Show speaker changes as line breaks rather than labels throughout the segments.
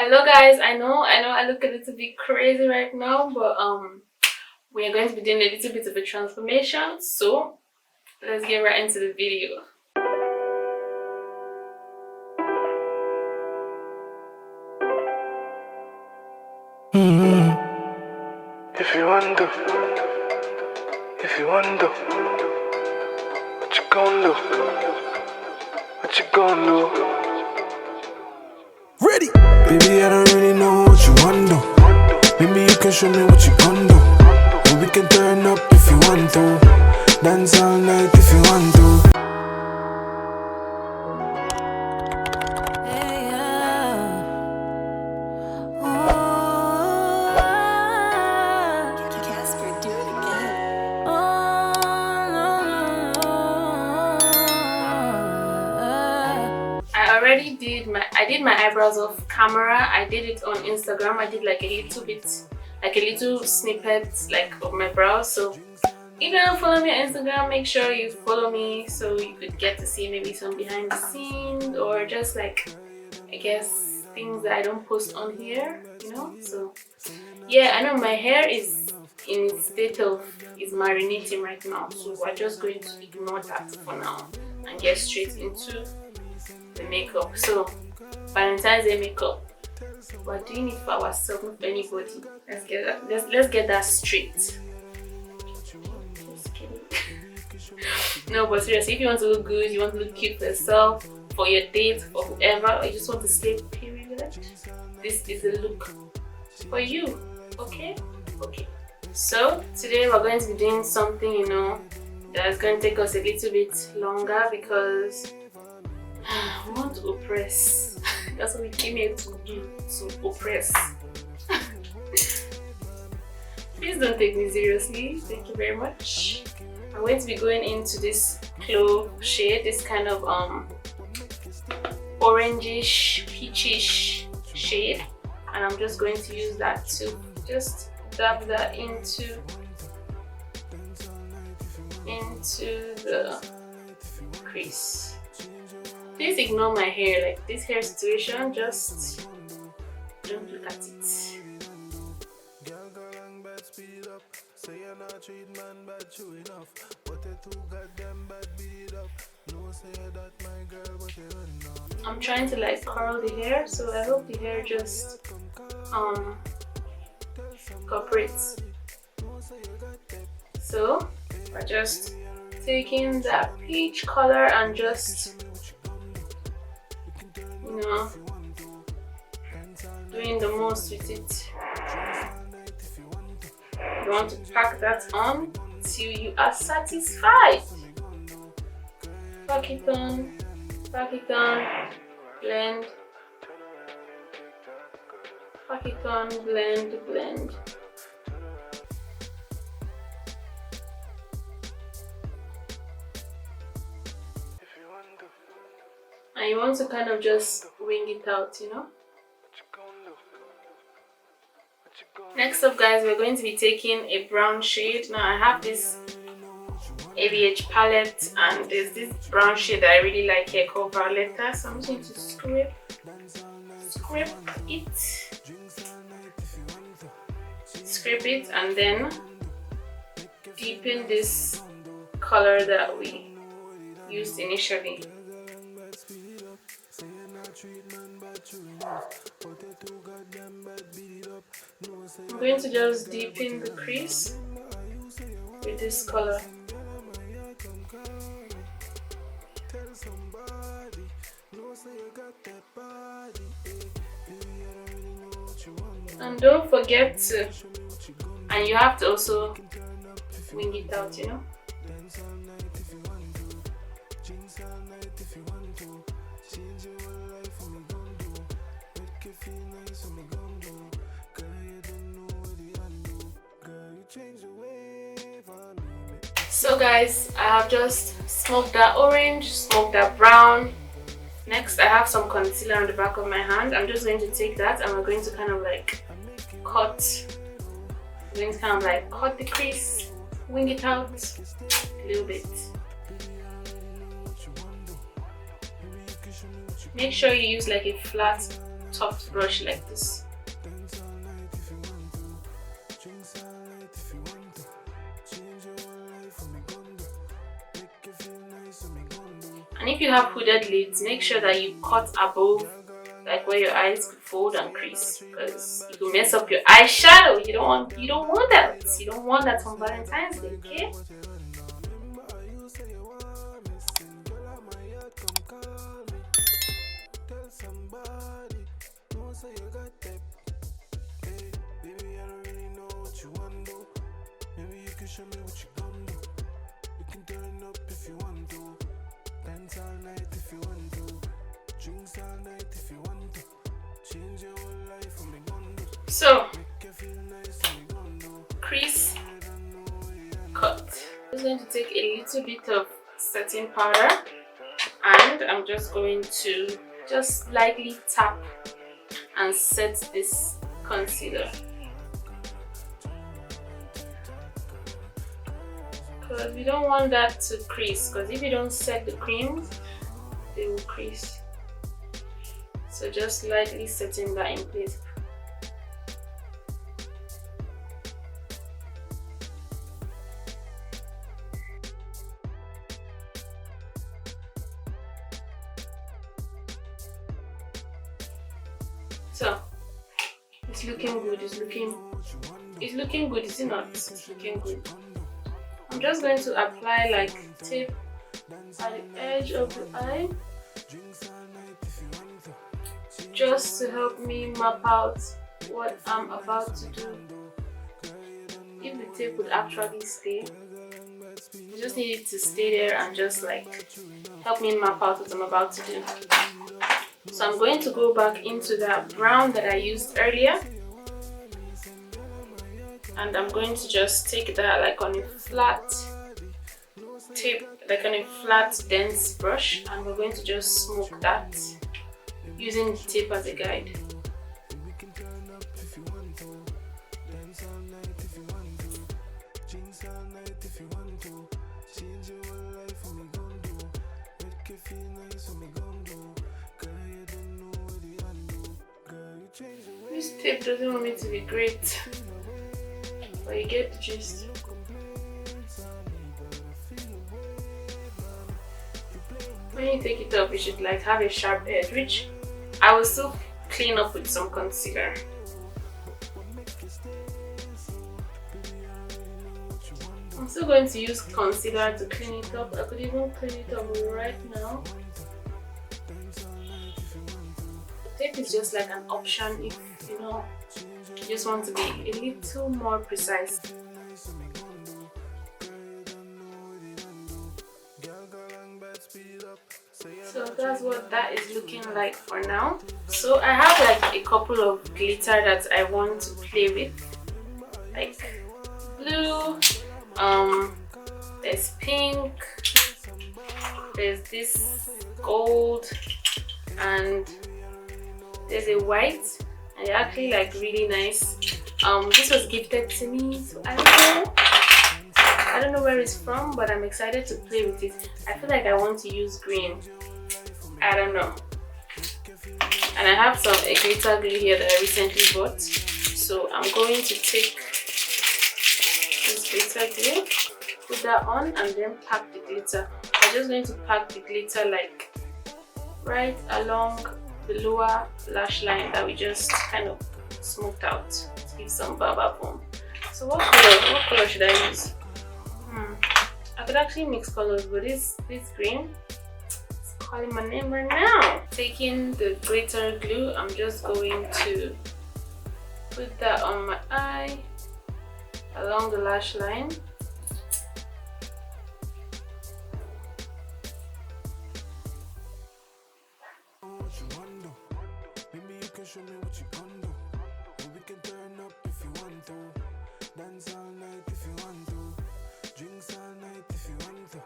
Hello guys, I know I look a little bit crazy right now, but we are going to be doing a little bit of a transformation, so let's get right into the video.
If you wonder, what you gon' do? What you gon' do? Ready? Baby, I don't really know what you want to. Maybe you can show me what you gon' do. Or we can turn up if you want to. Dance all night if you want to.
I did my eyebrows off camera. I did it on Instagram. I did like a little snippet like of my brows. So if you don't follow me on Instagram, make sure you follow me so you could get to see maybe some behind the scenes or just like, I guess, things that I don't post on here, you know. So yeah, I know my hair is in its state of is marinating right now, so we're just going to ignore that for now and get straight into the makeup. So Valentine's Day makeup, we're doing it for ourselves, not for anybody. Let's get that straight. Just kidding. No, but seriously, if you want to look good, you want to look cute for yourself, for your date, for whoever, or you just want to stay period, this is the look for you. Okay. So today we're going to be doing something, you know, that's going to take us a little bit longer because we want to oppress. That's what we came here to do, to oppress. Please don't take me seriously. Thank you very much. I'm going to be going into this clove shade, this kind of orangish, peachish shade, and I'm just going to use that to just dab that into the crease. Please ignore my hair, like this hair situation, just don't look at it. I'm trying to like curl the hair, so I hope the hair just cooperates. So we're just taking that peach color and just, you know, doing the most with it. You want to pack that on till you are satisfied. Pack it on, blend. Pack it on, blend. And you want to kind of just wing it out, you know. Next up, guys, we're going to be taking a brown shade. Now I have this ABH palette and there's this brown shade that I really like here called Violetta, so I'm just going to scrape it and then deepen this color that we used initially. I'm going to just deepen the crease with this color. And don't forget to, and you have to also wing it out, you know. So guys, I have just smoked that orange, smoked that brown. Next I have some concealer on the back of my hand. I'm just going to take that and we're going to kind of like cut the crease, wing it out a little bit. Make sure you use like a flat soft brush like this. And if you have hooded lids, make sure that you cut above, like where your eyes could fold and crease, because it will mess up your eyeshadow. You don't want that. You don't want that on Valentine's Day, okay?
Show me what you gon' do. We can turn up if you want to. Dance all night if you want to. Drinks all night if you want to. Change your whole life for me gon' do.
So,
Make you feel nice for me gon' do.
crease cut. I'm just going to take a little bit of setting powder, and I'm just going to just lightly tap and set this concealer. Because we don't want that to crease, because if you don't set the creams, they will crease. So just lightly setting that in place. So it's looking good. It's looking good, is it not? It's looking good. I'm just going to apply like tape at the edge of the eye, just to help me map out what I'm about to do. If the tape would actually stay, you just need it to stay there and just like help me map out what I'm about to do. So I'm going to go back into that brown that I used earlier, and I'm going to just take that like on a flat tape, like on a flat dense brush, and we're going to just smoke that using the tape as a guide. This tape doesn't want me to be great, but you get the gist. When you take it off, it should like have a sharp edge, which I will still clean up with some concealer. I'm still going to use concealer to clean it up. I could even clean it up right now. Tape is just like an option if you know you just want to be a little more precise. So that's what that is looking like for now. So I have like a couple of glitter that I want to play with, like blue, there's pink, there's this gold, and there's a white, and they're actually like really nice. This was gifted to me, so I don't know where it's from, but I'm excited to play with it. I feel like I want to use green. I don't know. And I have a glitter glue here that I recently bought. So I'm going to take this glitter glue, put that on, and then pack the glitter. I'm just going to pack the glitter like right along the lower lash line that we just kind of smoked out to give some baba boom. So what color should I use? I could actually mix colors, but this green is calling my name right now. Taking the glitter glue, I'm just going to put that on my eye along the lash line.
Show me what you gon' do. We can turn up if you want to. Dance all night if you want to. Drinks all night if you want to.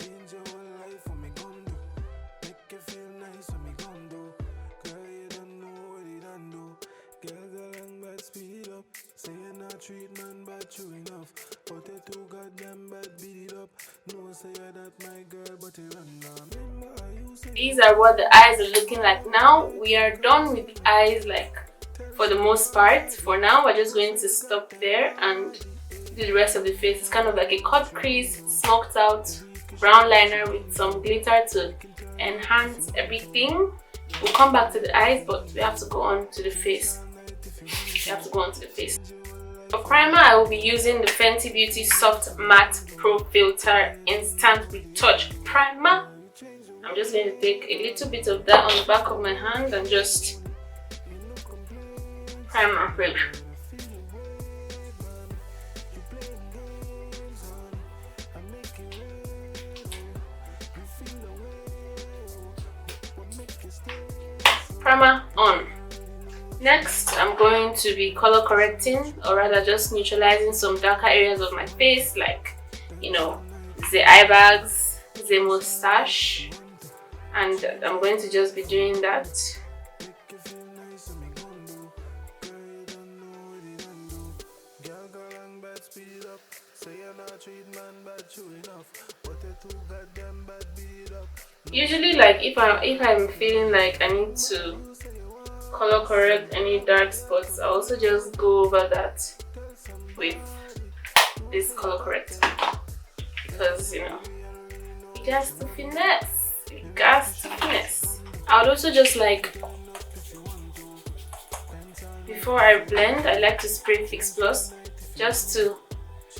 Change your whole life for me gon' do. Make you feel nice for me gon' do. Girl, you don't know what you done do. Girl, and bad speed up. Say you're not treat man bad true enough. But you too goddamn bad beat it up. No say you're that my girl, but you run down. Remember I used
these are what the eyes are looking like now. We are done with the eyes, like for the most part. For now, we're just going to stop there and do the rest of the face. It's kind of like a cut crease, smoked out brown liner with some glitter to enhance everything. We'll come back to the eyes, but we have to go on to the face. For primer, I will be using the Fenty Beauty Soft Matte Pro Filter Instant Retouch Primer. I'm just going to take a little bit of that on the back of my hand and just prime my face. Primer on. Next, I'm going to be color correcting, or rather just neutralizing some darker areas of my face, like, you know, the eye bags, the mustache, and I'm going to just be doing that. Usually, like if I'm feeling like I need to color correct any dark spots, I also just go over that with this color corrector, because you know, it has to finesse. I would also just like, before I blend, I like to spray Fix Plus just to,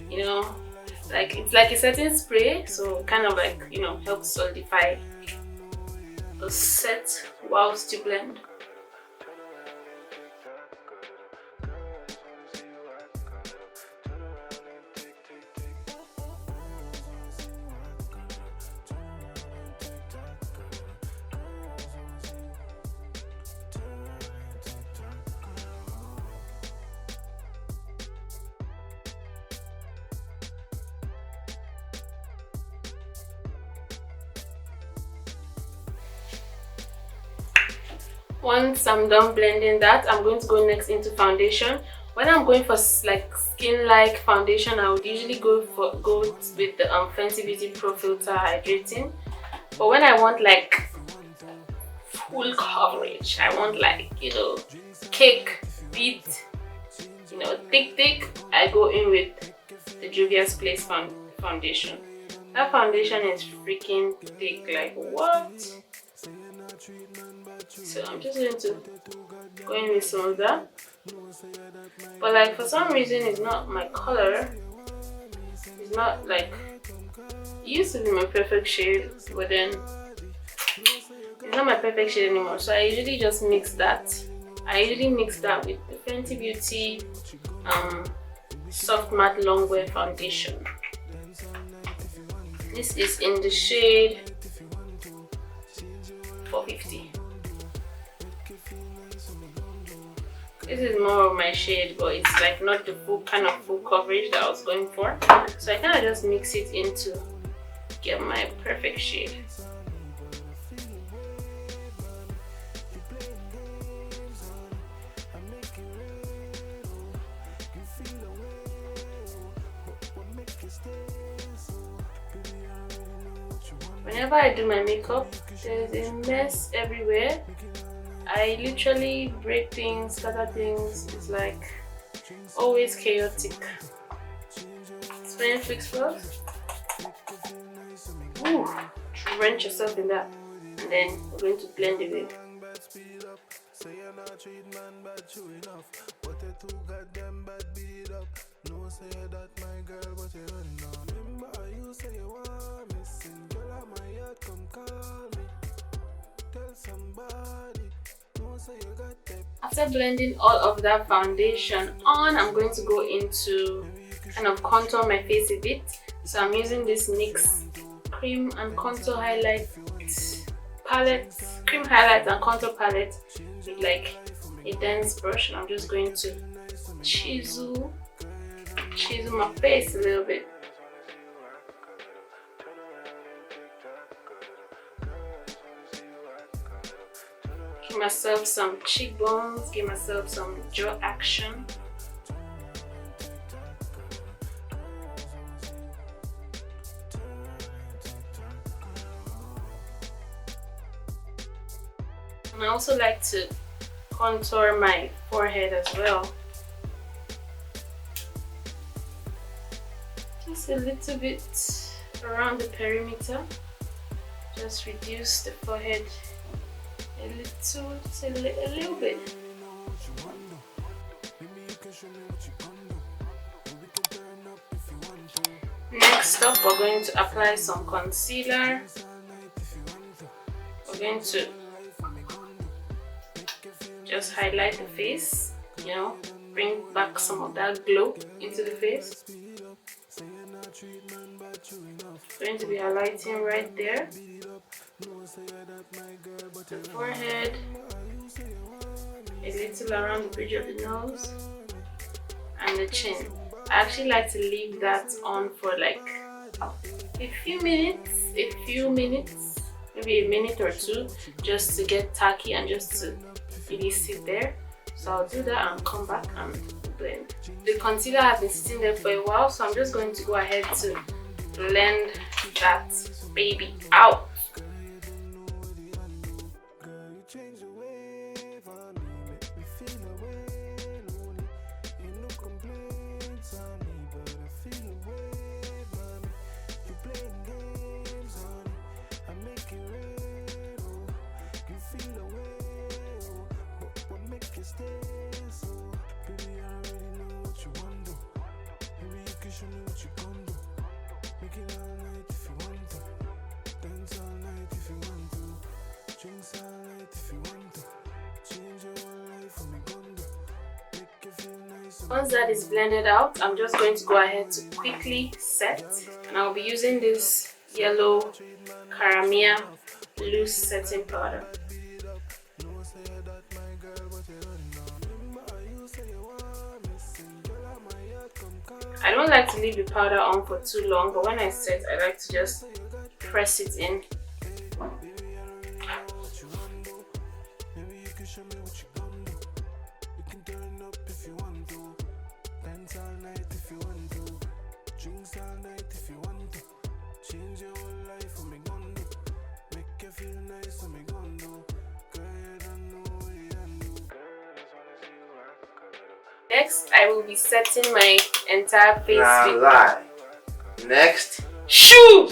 you know, like it's like a setting spray, so kind of like, you know, helps solidify the set whilst you blend. Once I'm done blending that, I'm going to go next into foundation. When I'm going for like skin-like foundation, I would usually go with the Fenty Beauty Pro Filter Hydrating. But when I want like full coverage, I want like, you know, cake, beat, you know, thick, I go in with the Juvia's Place foundation. That foundation is freaking thick, like what? So I'm just going to go in with some of that, but like for some reason it's not my color. It's not like, it used to be my perfect shade, but then it's not my perfect shade anymore. So I usually just mix that. I usually mix that with the Fenty Beauty Soft Matte Longwear Foundation. This is in the shade 450. This is more of my shade, but it's like not the full coverage that I was going for. So I kind of just mix it in to get my perfect shade. Whenever I do my makeup, there's a mess everywhere. I literally break things, scatter things. It's like always chaotic. Spraying Fix Plus. Ooh, drench yourself in that, and then we're going to blend it in. After blending all of that foundation on, I'm going to go into kind of contour my face a bit. So I'm using this NYX cream and contour highlight palette, cream highlight and contour palette with like a dense brush, and I'm just going to chisel my face a little bit. Give myself some cheekbones, give myself some jaw action. And I also like to contour my forehead as well. Just a little bit around the perimeter. Just reduce the forehead a little, just a little bit. Next up, we're going to apply some concealer. We're going to just highlight the face, you know, bring back some of that glow into the face. Going to be highlighting right there, the forehead, a little around the bridge of the nose, and the chin. I actually like to leave that on for like a few minutes, maybe a minute or two, just to get tacky and just to really sit there. So I'll do that and come back and blend. The concealer has been sitting there for a while, so I'm just going to go ahead to blend that baby out. Once that is blended out, I'm just going to go ahead to quickly set, and I'll be using this yellow Caramia loose setting powder. I don't like to leave the powder on for too long, but when I set, I like to just press it in. Next, I will be setting my entire face with...
lie. Next.
Shoo!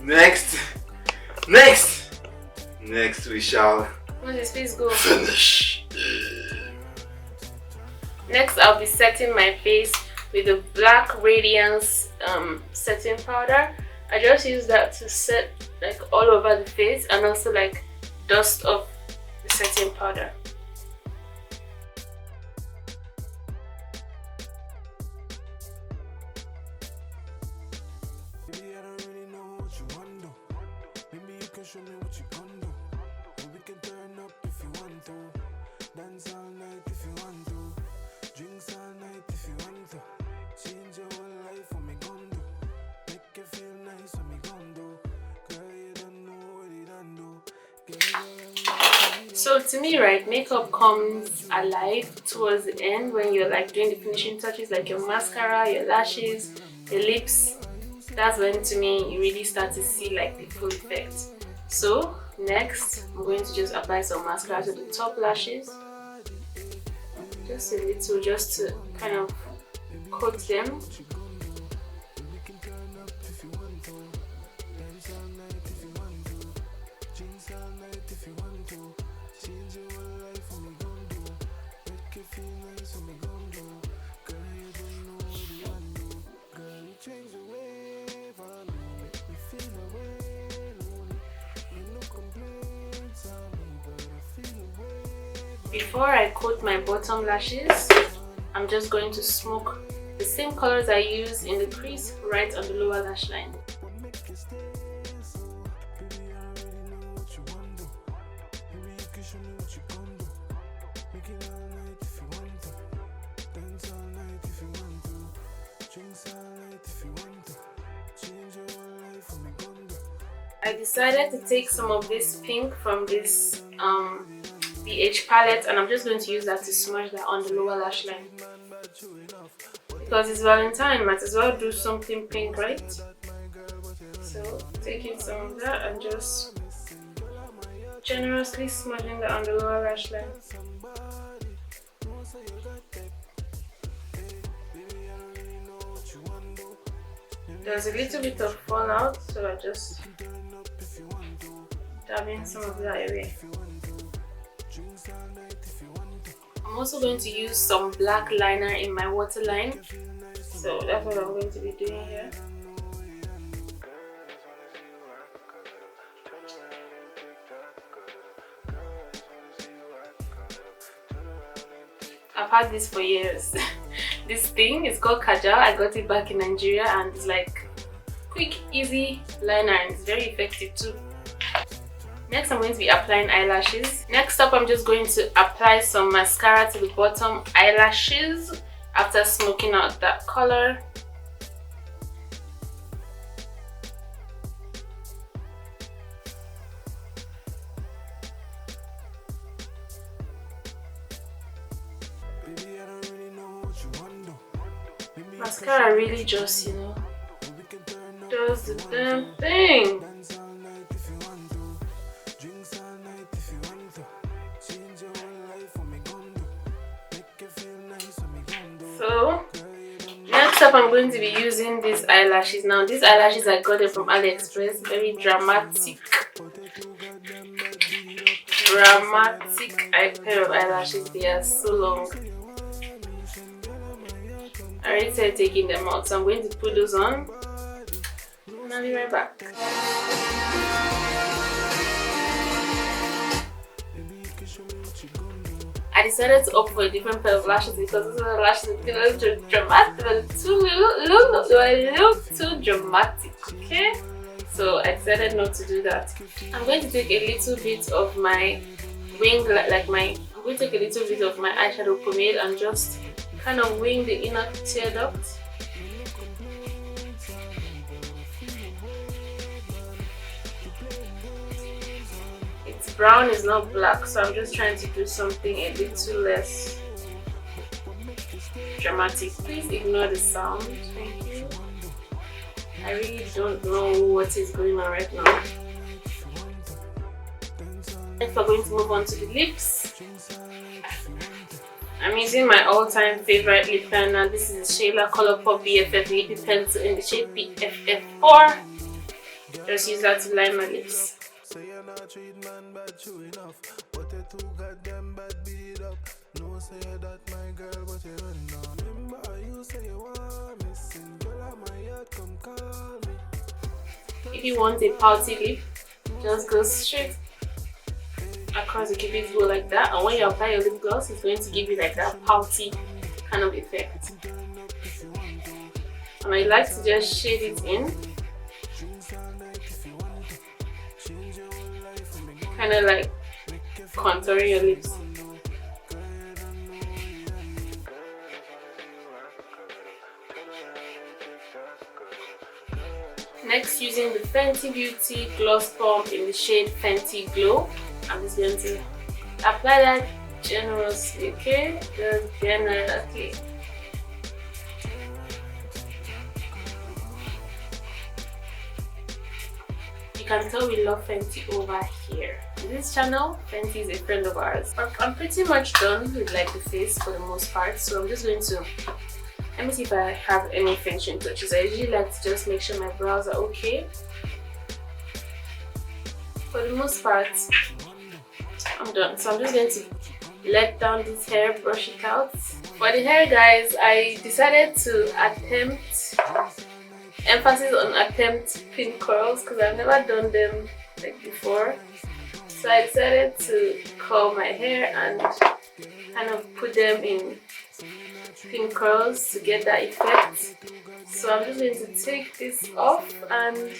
Next we shall...
Where does his face go?
Finish.
Next, I'll be setting my face with the black radiance setting powder. I just use that to set like all over the face and also like dust off the setting powder.
Show me what you gon' do. We can turn up if you want to. Dance all night if you want to. Drinks all night if you want to. Change your whole life for me gon' do. Make you feel nice for me gon' do. Girl, you don't know what you done do.
So to me, right, makeup comes alive towards the end when you're like doing the finishing touches, like your mascara, your lashes, your lips. That's when to me you really start to see like the full effect. So next, I'm going to just apply some mascara to the top lashes, just a little, just to kind of coat them. Before I coat my bottom lashes, I'm just going to smoke the same colors I use in the crease right on the lower lash line. I decided to take some of this pink from this BH palette, and I'm just going to use that to smudge that on the lower lash line. Because it's Valentine, might as well do something pink, right? So taking some of that and just generously smudging that on the lower lash line. There's a little bit of fallout, so I just dabbing some of that away. I'm also going to use some black liner in my waterline, so that's what I'm going to be doing here. I've had this for years. This thing is called Kajal. I got it back in Nigeria and it's like quick, easy liner and it's very effective too. Next, I'm going to be applying eyelashes. Next up, I'm just going to apply some mascara to the bottom eyelashes after smoking out that color. Mascara really just, you know, does the damn thing. So next up, I'm going to be using these eyelashes. Now these eyelashes I got them from Aliexpress. Very dramatic pair of eyelashes. They are so long. I already started taking them out, so I'm going to put those on and I'll be right back. I decided to opt for a different pair of lashes because those are lashes that look too dramatic, they look too dramatic, okay? So I decided not to do that. I'm going to take a little bit of my wing, I'm going to take a little bit of my eyeshadow pomade and just kind of wing the inner tear duct. It's brown, it's not black, so I'm just trying to do something a little less dramatic. Please ignore the sound, thank you. I really don't know what is going on right now. Next, we're going to move on to the lips. I'm using my all-time favorite lip liner. This is the Shayla Colourpop BFF Lippy Pencil in the shade BFF4. Just use that to line my lips. If you want a pouty lip, just go straight across the cupid's bow like that, and when you apply your lip gloss, it's going to give you like that pouty kind of effect. And I like to just shade it in, kind of like contouring your lips. Next, using the Fenty Beauty Gloss Pump in the shade Fenty Glow, I'm just going to apply that generously, okay? Just generously. You can tell we love Fenty over here. In this channel, Fenty is a friend of ours. I'm pretty much done with like the face for the most part, so I'm just going to, let me see if I have any finishing touches. I usually like to just make sure my brows are okay. For the most part, I'm done. So I'm just going to let down this hair, brush it out. For the hair, guys, I decided to attempt, emphasis on attempt pin curls because I've never done them like before. So I decided to curl my hair and kind of put them in pin curls to get that effect. So I'm just going to take this off and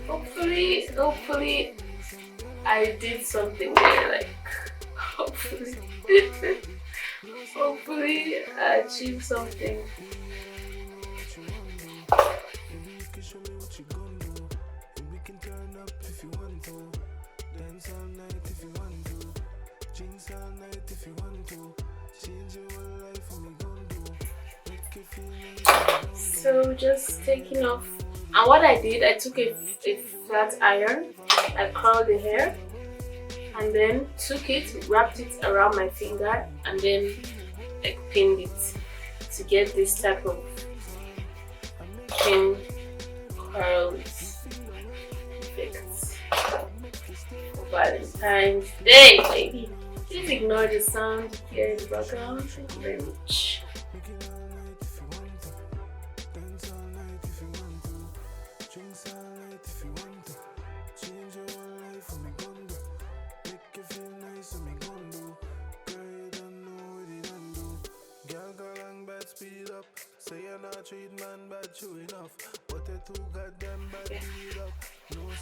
hopefully I did something there, like hopefully I achieved something. So just taking off, and what I did, I took a flat iron, I curled the hair, and then took it, wrapped it around my finger, and then like pinned it to get this type of pin curls effect for Valentine's Day, baby. Please ignore the sound here in the background. Thank you very much.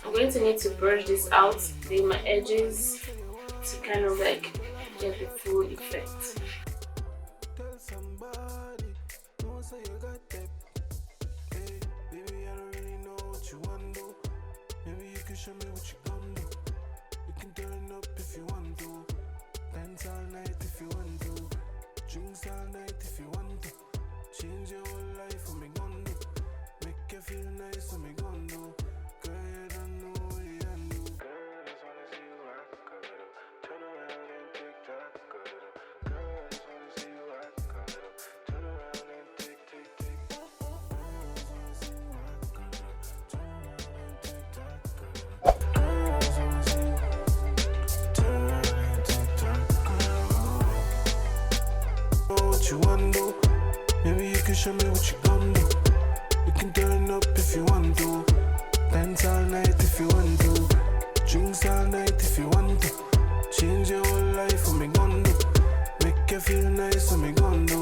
I'm going to need to brush this out, leave my edges to kind of like get the full effect.
You want to, maybe you can show me what you gon' do. We can turn up if you want to, dance all night if you want to, drinks all night if you want to, change your whole life for me gon' do, make you feel nice for me gon' do.